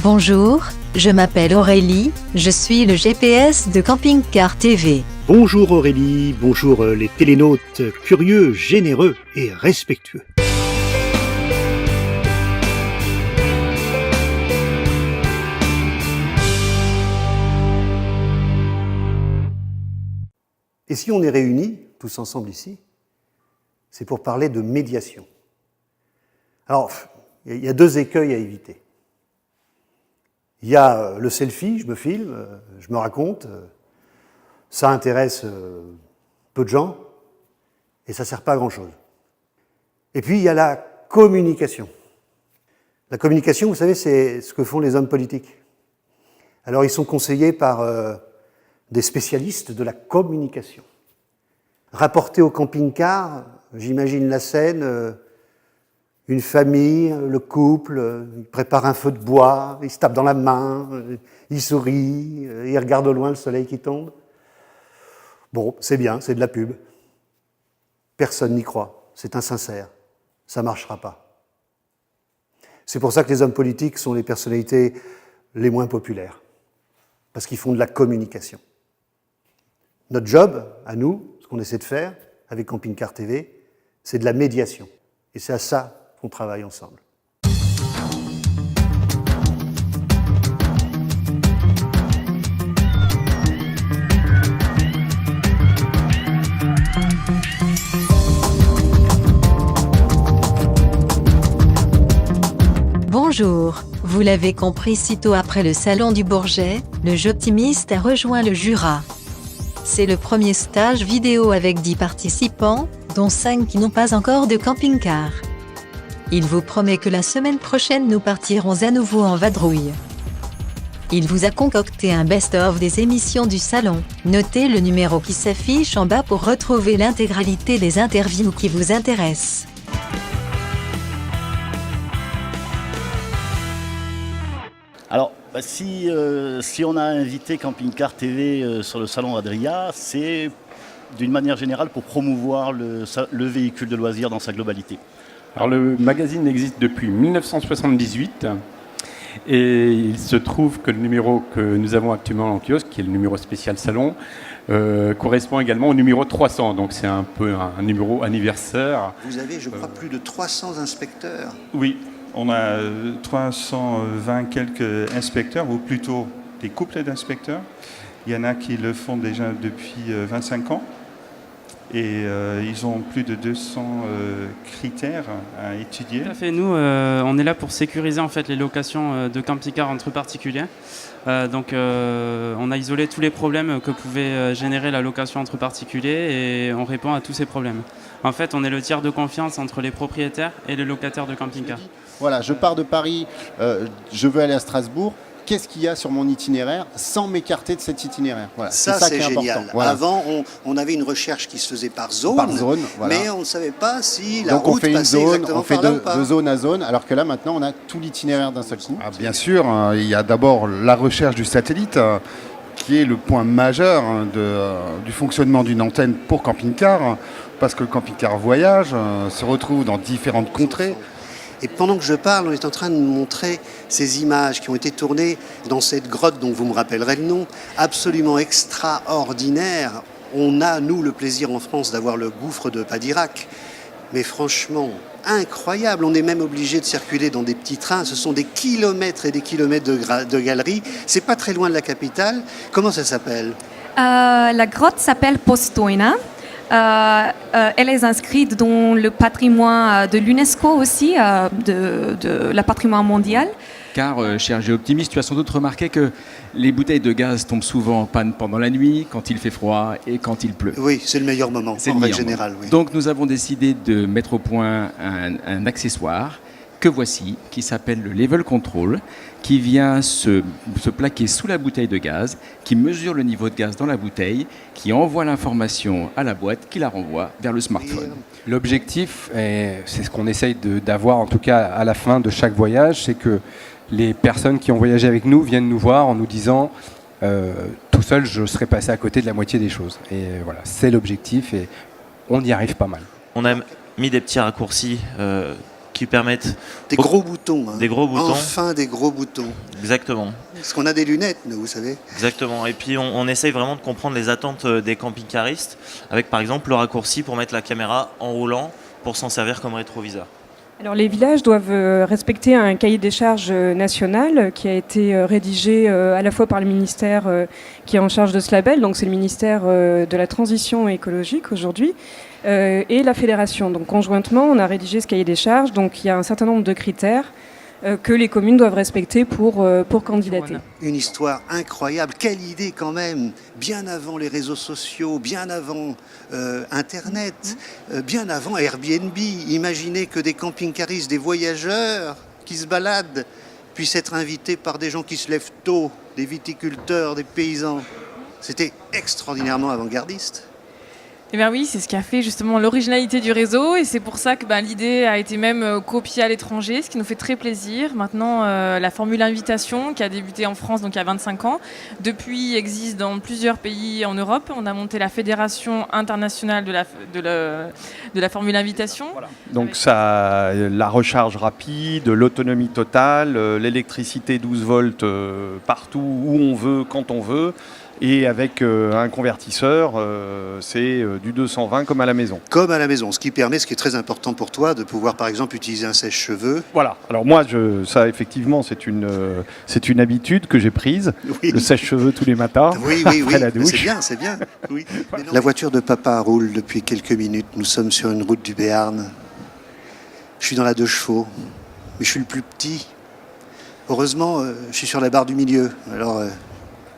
Bonjour, je m'appelle Aurélie, je suis le GPS de Camping Car TV. Bonjour Aurélie, bonjour les télénautes curieux, généreux et respectueux. Et si on est réunis, tous ensemble ici, c'est pour parler de médiation. Alors, il y a deux écueils à éviter. Il y a le selfie, je me filme, je me raconte, ça intéresse peu de gens et ça ne sert pas à grand-chose. Et puis il y a la communication. La communication, vous savez, c'est ce que font les hommes politiques. Alors ils sont conseillés par des spécialistes de la communication. Rapportés au camping-car, j'imagine la scène, une famille, le couple, ils préparent un feu de bois, ils se tapent dans la main, ils sourient, ils regardent au loin le soleil qui tombe. Bon, c'est bien, c'est de la pub. Personne n'y croit, c'est insincère, ça ne marchera pas. C'est pour ça que les hommes politiques sont les personnalités les moins populaires, parce qu'ils font de la communication. Notre job, à nous, ce qu'on essaie de faire avec Camping Car TV, c'est de la médiation. Et c'est à ça qu'on travaille ensemble. Bonjour, vous l'avez compris, sitôt après le salon du Bourget, le Joptimiste a rejoint le Jura. C'est le premier stage vidéo avec 10 participants, dont 5 qui n'ont pas encore de camping-car. Il vous promet que la semaine prochaine nous partirons à nouveau en vadrouille. Il vous a concocté un best-of des émissions du salon. Notez le numéro qui s'affiche en bas pour retrouver l'intégralité des interviews qui vous intéressent. Alors, si on a invité Camping Car TV sur le salon Adria, c'est d'une manière générale pour promouvoir le véhicule de loisirs dans sa globalité. Alors le magazine existe depuis 1978 et il se trouve que le numéro que nous avons actuellement en kiosque, qui est le numéro spécial salon, correspond également au numéro 300. Donc c'est un peu un numéro anniversaire. Vous avez, je crois, plus de 300 inspecteurs. Oui, on a 320 quelques inspecteurs, ou plutôt des couples d'inspecteurs. Il y en a qui le font déjà depuis 25 ans. Et ils ont plus de 200 critères à étudier. Tout à fait. Nous, on est là pour sécuriser en fait les locations de camping-car entre particuliers. Donc, on a isolé tous les problèmes que pouvait générer la location entre particuliers et on répond à tous ces problèmes. En fait, on est le tiers de confiance entre les propriétaires et les locataires de camping-car. Voilà, je pars de Paris, je veux aller à Strasbourg. Qu'est-ce qu'il y a sur mon itinéraire sans m'écarter de cet itinéraire. Voilà. Ça c'est génial. Voilà. Avant, on avait une recherche qui se faisait par zone, voilà. mais on ne savait pas si la Donc route on fait une passait zone, exactement on fait par là ou pas. de zone à zone, alors que là maintenant on a tout l'itinéraire d'un seul coup. Ah, bien sûr, il y a d'abord la recherche du satellite, qui est le point majeur du fonctionnement d'une antenne pour camping-car, parce que le camping-car voyage, se retrouve dans différentes contrées. Et pendant que je parle, on est en train de nous montrer ces images qui ont été tournées dans cette grotte dont vous me rappellerez le nom, absolument extraordinaire. On a, nous, le plaisir en France d'avoir le gouffre de Padirac, mais franchement, incroyable. On est même obligé de circuler dans des petits trains. Ce sont des kilomètres et des kilomètres de galeries. C'est pas très loin de la capitale. Comment ça s'appelle ? La grotte s'appelle Postojna. Elle est inscrite dans le patrimoine de l'UNESCO aussi, de la patrimoine mondial. Car, cher Géoptimiste, tu as sans doute remarqué que les bouteilles de gaz tombent souvent en panne pendant la nuit, quand il fait froid et quand il pleut. Oui, c'est le meilleur moment, en règle générale. Oui. Donc nous avons décidé de mettre au point un accessoire que voici, qui s'appelle le Level Control, qui vient se plaquer sous la bouteille de gaz, qui mesure le niveau de gaz dans la bouteille, qui envoie l'information à la boîte, qui la renvoie vers le smartphone. L'objectif, c'est ce qu'on essaye d'avoir en tout cas à la fin de chaque voyage, c'est que les personnes qui ont voyagé avec nous viennent nous voir en nous disant tout seul je serais passé à côté de la moitié des choses. Et voilà, c'est l'objectif et on y arrive pas mal. On a mis des petits raccourcis qui permettent... Des gros boutons. Hein. Des gros boutons. Enfin des gros boutons. Exactement. Parce qu'on a des lunettes, nous, vous savez. Exactement. Et puis on essaye vraiment de comprendre les attentes des camping-caristes, avec par exemple le raccourci pour mettre la caméra en roulant pour s'en servir comme rétroviseur. Alors les villages doivent respecter un cahier des charges national qui a été rédigé à la fois par le ministère qui est en charge de ce label, donc c'est le ministère de la transition écologique aujourd'hui, et la fédération. Donc conjointement, on a rédigé ce cahier des charges, donc il y a un certain nombre de critères que les communes doivent respecter pour candidater. Une histoire incroyable, quelle idée quand même, bien avant les réseaux sociaux, bien avant Internet, bien avant Airbnb. Imaginez que des camping-caristes, des voyageurs qui se baladent puissent être invités par des gens qui se lèvent tôt, des viticulteurs, des paysans. C'était extraordinairement avant-gardiste. Eh bien oui, c'est ce qui a fait justement l'originalité du réseau et c'est pour ça que l'idée a été même copiée à l'étranger, ce qui nous fait très plaisir. Maintenant, la formule invitation qui a débuté en France donc il y a 25 ans, depuis existe dans plusieurs pays en Europe. On a monté la fédération internationale de la formule invitation. Voilà. Donc ça, la recharge rapide, l'autonomie totale, l'électricité 12 volts partout où on veut, quand on veut. Et avec un convertisseur, c'est du 220 comme à la maison. Comme à la maison, ce qui permet, ce qui est très important pour toi, de pouvoir par exemple utiliser un sèche-cheveux. Voilà, alors moi, ça effectivement, c'est une habitude que j'ai prise, oui. Le sèche-cheveux tous les matins, après la douche. C'est bien. Oui. Voilà. La voiture de papa roule depuis quelques minutes, nous sommes sur une route du Béarn. Je suis dans la 2 chevaux, mais je suis le plus petit. Heureusement, je suis sur la barre du milieu, alors...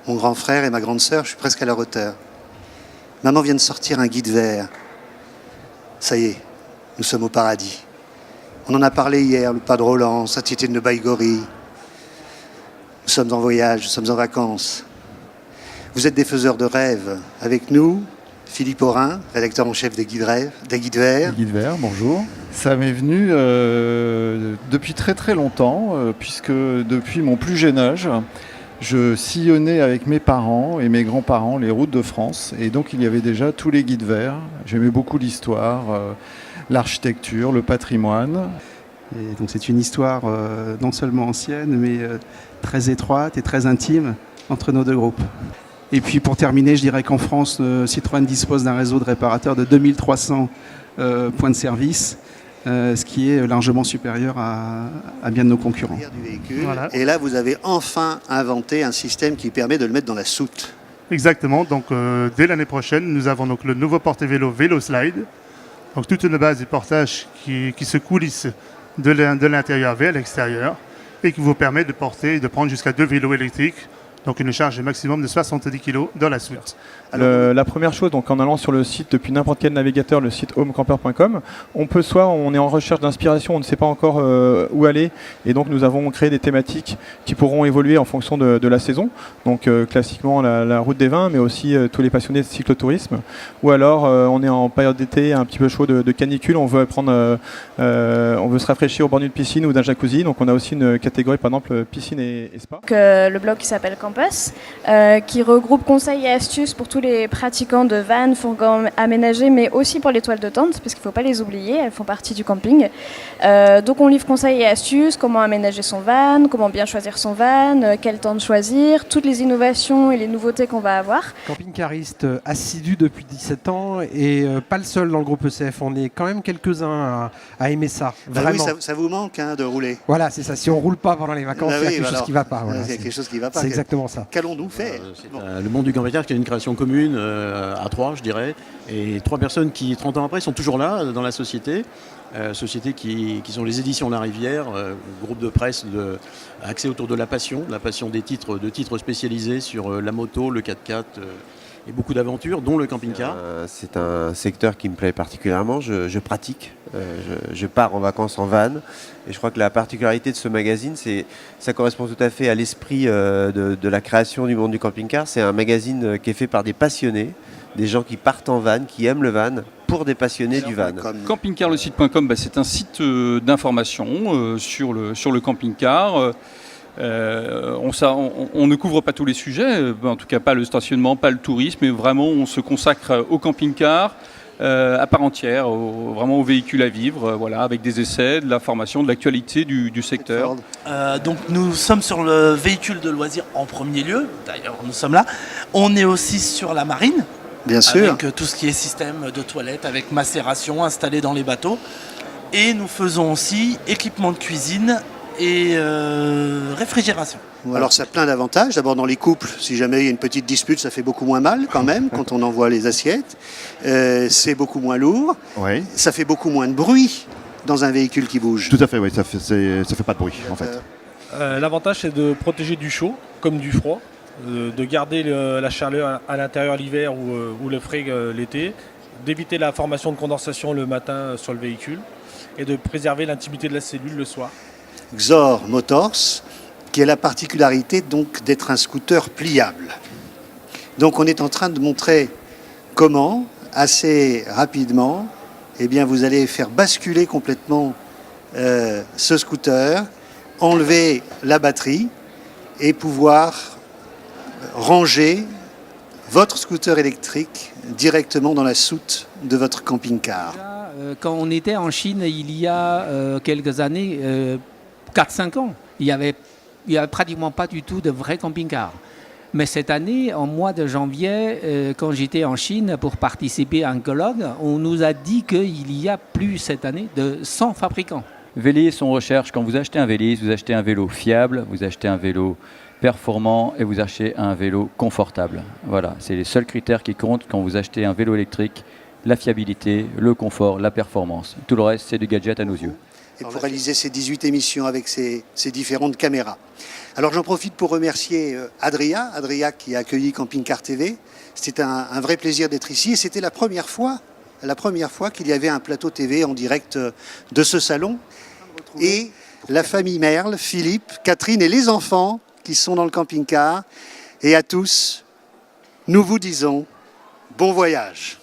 Mon grand frère et ma grande sœur, je suis presque à leur hauteur. Maman vient de sortir un guide vert. Ça y est, nous sommes au paradis. On en a parlé hier, le pas de Roland, Satiété de Baïgori. Nous sommes en voyage, nous sommes en vacances. Vous êtes des faiseurs de rêves. Avec nous, Philippe Aurin, rédacteur en chef des guides verts. Des guides verts, bonjour. Ça m'est venu depuis très très longtemps, puisque depuis mon plus jeune âge, je sillonnais avec mes parents et mes grands-parents les routes de France. Et donc, il y avait déjà tous les guides verts. J'aimais beaucoup l'histoire, l'architecture, le patrimoine. Et donc, c'est une histoire non seulement ancienne, mais très étroite et très intime entre nos deux groupes. Et puis, pour terminer, je dirais qu'en France, Citroën dispose d'un réseau de réparateurs de 2300 points de service. Ce qui est largement supérieur à bien de nos concurrents. Voilà. Et là, vous avez enfin inventé un système qui permet de le mettre dans la soute. Exactement. Donc, dès l'année prochaine, nous avons donc le nouveau porte-vélo VéloSlide. Donc, toute une base de portage qui se coulisse de l'intérieur vers l'extérieur et qui vous permet de porter et de prendre jusqu'à 2 vélos électriques. Donc une charge maximum de 70 kg dans la soute. La première chose, donc en allant sur le site depuis n'importe quel navigateur, le site homecamper.com, on est en recherche d'inspiration, on ne sait pas encore où aller, et donc nous avons créé des thématiques qui pourront évoluer en fonction de la saison. Donc classiquement la route des vins, mais aussi tous les passionnés de cyclotourisme. Ou alors on est en période d'été un petit peu chaud de canicule, on veut se rafraîchir au bord d'une piscine ou d'un jacuzzi. Donc on a aussi une catégorie par exemple piscine et spa. Le blog qui s'appelle Campus, qui regroupe conseils et astuces pour tous les pratiquants de van, fourgons aménagés, mais aussi pour les toiles de tente, parce qu'il ne faut pas les oublier, elles font partie du camping. Donc on livre conseils et astuces, comment aménager son van, comment bien choisir son van, quelle tente choisir, toutes les innovations et les nouveautés qu'on va avoir. Camping-cariste assidu depuis 17 ans et pas le seul dans le groupe ECF, on est quand même quelques-uns à aimer ça. Vraiment. Oui, ça vous manque de rouler. Voilà, c'est ça, si on ne roule pas pendant les vacances, il y a quelque chose qui ne va pas. Voilà, il y a quelque chose qui ne va pas. C'est exactement ça. Qu'allons-nous faire Le monde du camping-car qui est une création commune à 3, je dirais, et 3 personnes qui, 30 ans après, sont toujours là dans la société. Société qui sont les éditions La Rivière, groupe de presse axé autour de la passion des titres spécialisés sur la moto, le 4x4 et beaucoup d'aventures, dont le camping-car. C'est un secteur qui me plaît particulièrement. Je pratique, je pars en vacances en van. Et je crois que la particularité de ce magazine, ça correspond tout à fait à l'esprit de la création du monde du camping-car. C'est un magazine qui est fait par des passionnés, des gens qui partent en van, qui aiment le van, pour des passionnés du van. Campingcarlesite.com, c'est un site d'information sur le camping-car. On ne couvre pas tous les sujets, en tout cas pas le stationnement, pas le tourisme, mais vraiment on se consacre au camping-car, à part entière, vraiment au véhicule à vivre, voilà, avec des essais, de la formation, de l'actualité du secteur. Donc nous sommes sur le véhicule de loisirs en premier lieu, d'ailleurs nous sommes là. On est aussi sur la marine, bien sûr, avec tout ce qui est système de toilettes, avec macération installé dans les bateaux. Et nous faisons aussi équipement de cuisine et réfrigération. Voilà. Alors ça a plein d'avantages. D'abord dans les couples, si jamais il y a une petite dispute, ça fait beaucoup moins mal quand même quand on envoie les assiettes. C'est beaucoup moins lourd. Oui. Ça fait beaucoup moins de bruit dans un véhicule qui bouge. Tout à fait, oui, ça fait pas de bruit en fait. L'avantage c'est de protéger du chaud comme du froid, de garder la chaleur à l'intérieur l'hiver ou le frais l'été, d'éviter la formation de condensation le matin sur le véhicule et de préserver l'intimité de la cellule le soir. Xor Motors, qui a la particularité donc d'être un scooter pliable. Donc on est en train de montrer comment, assez rapidement, eh bien, vous allez faire basculer complètement ce scooter, enlever la batterie et pouvoir ranger votre scooter électrique directement dans la soute de votre camping-car. Quand on était en Chine il y a quelques années, 4-5 ans, il y avait pratiquement pas du tout de vrais camping-cars. Mais cette année, en mois de janvier, quand j'étais en Chine pour participer à un colloque, on nous a dit qu'il y a plus cette année de 100 fabricants. Vélis, on recherche, quand vous achetez un Vélis, vous achetez un vélo fiable, vous achetez un vélo performant et vous achetez un vélo confortable. Voilà, c'est les seuls critères qui comptent quand vous achetez un vélo électrique, la fiabilité, le confort, la performance. Tout le reste, c'est du gadget à nos yeux. Et pour réaliser ces 18 émissions avec ces différentes caméras. Alors j'en profite pour remercier Adria qui a accueilli Camping Car TV. C'était un vrai plaisir d'être ici et c'était la première fois qu'il y avait un plateau TV en direct de ce salon. Et la famille Merle, Philippe, Catherine et les enfants qui sont dans le camping-car. Et à tous, nous vous disons bon voyage.